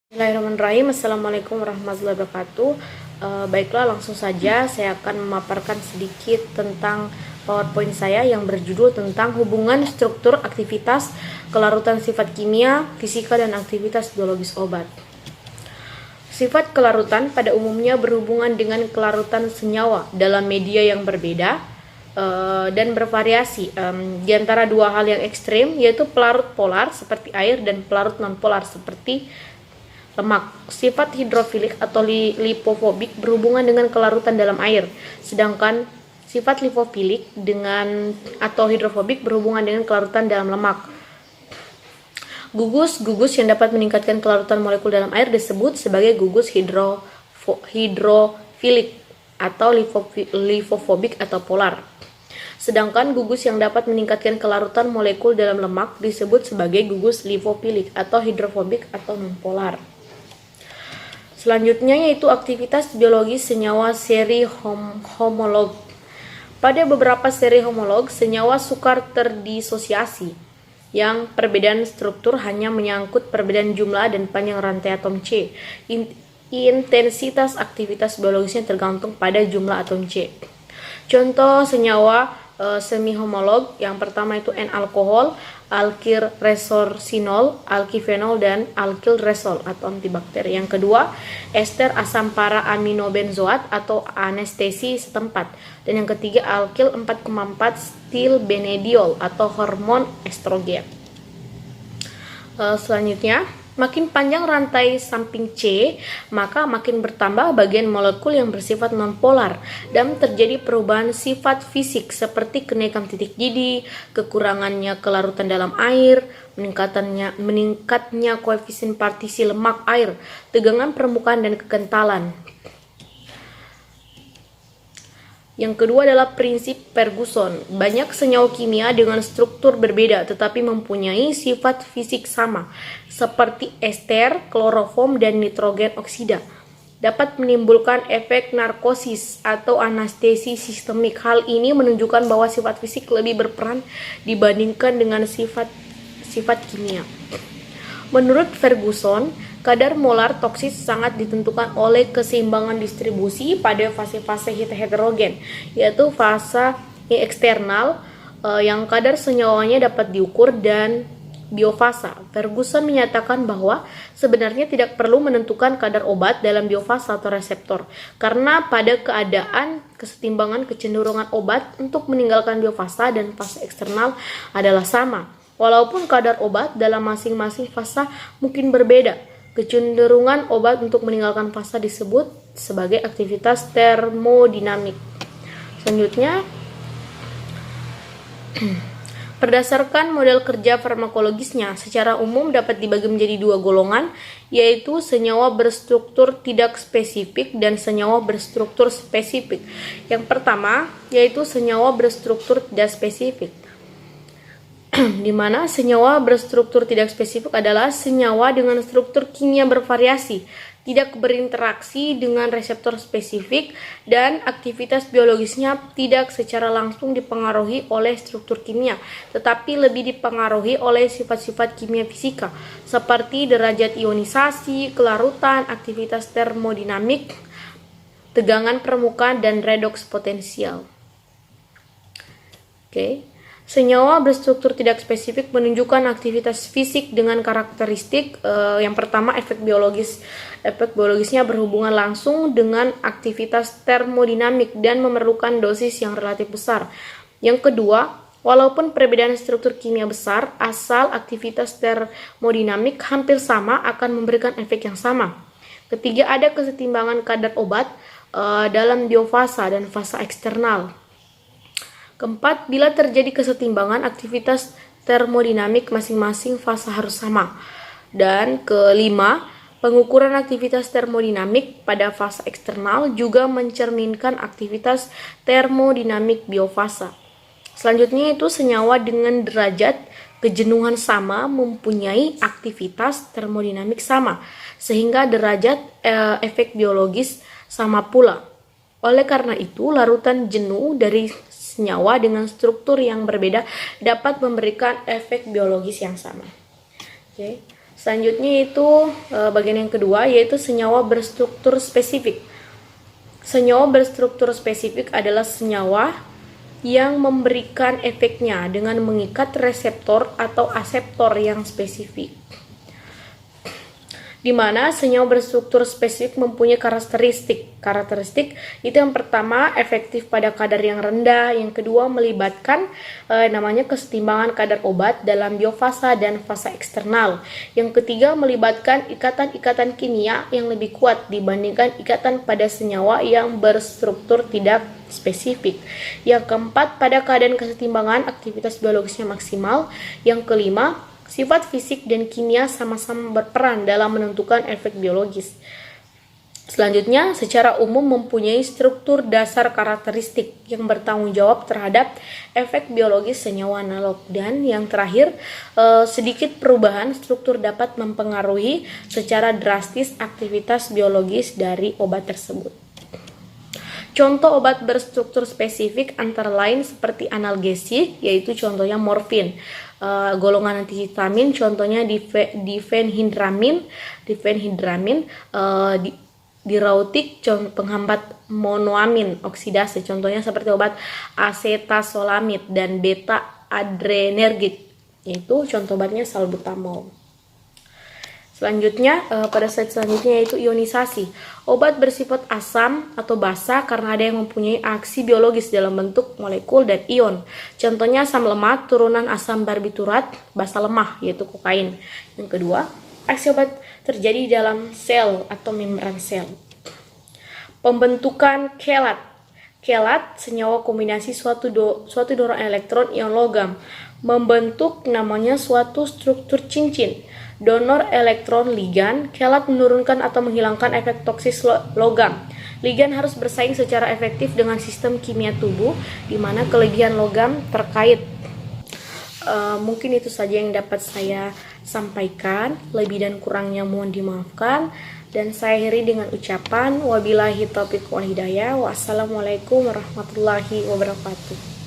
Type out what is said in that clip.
Bismillahirrahmanirrahim. Assalamualaikum warahmatullahi wabarakatuh. Baiklah, langsung saja saya akan memaparkan sedikit tentang PowerPoint saya yang berjudul tentang hubungan struktur aktivitas kelarutan sifat kimia, fisika, dan aktivitas biologis obat. Sifat kelarutan pada umumnya berhubungan dengan kelarutan senyawa dalam media yang berbeda dan bervariasi di antara dua hal yang ekstrim, yaitu pelarut polar seperti air dan pelarut non-polar seperti lemak. Sifat hidrofilik atau lipofobik berhubungan dengan kelarutan dalam air, sedangkan sifat lipofilik atau hidrofobik berhubungan dengan kelarutan dalam lemak. Gugus yang dapat meningkatkan kelarutan molekul dalam air disebut sebagai gugus hidrofilik atau lipofobik atau polar. Sedangkan gugus yang dapat meningkatkan kelarutan molekul dalam lemak disebut sebagai gugus lipofilik atau hidrofobik atau non-polar. Selanjutnya yaitu aktivitas biologis senyawa seri homolog. Pada beberapa seri homolog, senyawa sukar terdisosiasi, yang perbedaan struktur hanya menyangkut perbedaan jumlah dan panjang rantai atom C. Intensitas aktivitas biologisnya tergantung pada jumlah atom C. Contoh senyawa semi-homolog, yang pertama itu N-alkohol, alkyl resorcinol, alkifenol, dan alkyl resol atau antibakteri. Yang kedua, ester asam para aminobenzoat atau anestesi setempat. Dan yang ketiga, alkyl 4,4 stilbenediol atau hormon estrogen. Selanjutnya, makin panjang rantai samping C, maka makin bertambah bagian molekul yang bersifat nonpolar dan terjadi perubahan sifat fisik seperti kenaikan titik didih, kekurangannya kelarutan dalam air, meningkatnya koefisien partisi lemak air, tegangan permukaan, dan kekentalan. Yang kedua adalah prinsip Ferguson. Banyak senyawa kimia dengan struktur berbeda tetapi mempunyai sifat fisik sama, seperti ester, kloroform, dan nitrogen oksida. Dapat menimbulkan efek narkosis atau anestesi sistemik. Hal ini menunjukkan bahwa sifat fisik lebih berperan dibandingkan dengan sifat kimia. Menurut Ferguson, kadar molar toksis sangat ditentukan oleh keseimbangan distribusi pada fase-fase heterogen, yaitu fase eksternal yang kadar senyawanya dapat diukur, dan biofasa. Ferguson menyatakan bahwa sebenarnya tidak perlu menentukan kadar obat dalam biofasa atau reseptor, karena pada keadaan kesetimbangan kecenderungan obat untuk meninggalkan biofasa dan fase eksternal adalah sama. Walaupun kadar obat dalam masing-masing fasa mungkin berbeda, kecenderungan obat untuk meninggalkan fasa disebut sebagai aktivitas termodinamik. Selanjutnya, berdasarkan model kerja farmakologisnya, secara umum dapat dibagi menjadi dua golongan, yaitu senyawa berstruktur tidak spesifik dan senyawa berstruktur spesifik. Yang pertama, yaitu senyawa berstruktur tidak spesifik, di mana senyawa berstruktur tidak spesifik adalah senyawa dengan struktur kimia bervariasi, tidak berinteraksi dengan reseptor spesifik, dan aktivitas biologisnya tidak secara langsung dipengaruhi oleh struktur kimia, tetapi lebih dipengaruhi oleh sifat-sifat kimia fisika, seperti derajat ionisasi, kelarutan, aktivitas termodinamik, tegangan permukaan, dan redoks potensial. Senyawa berstruktur tidak spesifik menunjukkan aktivitas fisik dengan karakteristik yang pertama, efek biologis. Efek biologisnya berhubungan langsung dengan aktivitas termodinamik dan memerlukan dosis yang relatif besar. Yang kedua, walaupun perbedaan struktur kimia besar, asal aktivitas termodinamik hampir sama akan memberikan efek yang sama. Ketiga, ada kesetimbangan kadar obat dalam biofasa dan fasa eksternal. Keempat, bila terjadi kesetimbangan, aktivitas termodinamik masing-masing fasa harus sama. Dan kelima, pengukuran aktivitas termodinamik pada fasa eksternal juga mencerminkan aktivitas termodinamik biofasa. Selanjutnya itu senyawa dengan derajat kejenuhan sama mempunyai aktivitas termodinamik sama, sehingga derajat efek biologis sama pula. Oleh karena itu, larutan jenuh dari senyawa dengan struktur yang berbeda dapat memberikan efek biologis yang sama. Selanjutnya itu bagian yang kedua, yaitu senyawa berstruktur spesifik. Senyawa berstruktur spesifik adalah senyawa yang memberikan efeknya dengan mengikat reseptor atau aseptor yang spesifik. Di mana senyawa berstruktur spesifik mempunyai karakteristik. Karakteristik itu yang pertama efektif pada kadar yang rendah, yang kedua melibatkan namanya kesetimbangan kadar obat dalam biofasa dan fasa eksternal. Yang ketiga melibatkan ikatan-ikatan kimia yang lebih kuat dibandingkan ikatan pada senyawa yang berstruktur tidak spesifik. Yang keempat, pada keadaan kesetimbangan aktivitas biologisnya maksimal. Yang kelima, sifat fisik dan kimia sama-sama berperan dalam menentukan efek biologis. Selanjutnya, secara umum mempunyai struktur dasar karakteristik yang bertanggung jawab terhadap efek biologis senyawa analog. Dan yang terakhir, sedikit perubahan struktur dapat mempengaruhi secara drastis aktivitas biologis dari obat tersebut. Contoh obat berstruktur spesifik antara lain seperti analgesik, yaitu contohnya morfin. Golongan antihistamin contohnya difenhidramin, diuretik penghambat monoamin oksidase, contohnya seperti obat acetazolamid dan beta adrenergik, yaitu contoh obatnya salbutamol. Selanjutnya, pada slide selanjutnya yaitu ionisasi. Obat bersifat asam atau basa karena ada yang mempunyai aksi biologis dalam bentuk molekul dan ion. Contohnya asam lemak, turunan asam barbiturat, basa lemah, yaitu kokain. Yang kedua, aksi obat terjadi dalam sel atau membran sel. Pembentukan kelat. Kelat, senyawa kombinasi suatu dorong elektron ion logam, membentuk namanya suatu struktur cincin. Donor elektron ligan, kelat menurunkan atau menghilangkan efek toksis logam. Ligan harus bersaing secara efektif dengan sistem kimia tubuh, di mana kelebihan logam terkait. Mungkin itu saja yang dapat saya sampaikan. Lebih dan kurangnya mohon dimaafkan. Dan saya akhiri dengan ucapan wabillahi taufiq wal hidayah. Wassalamualaikum warahmatullahi wabarakatuh.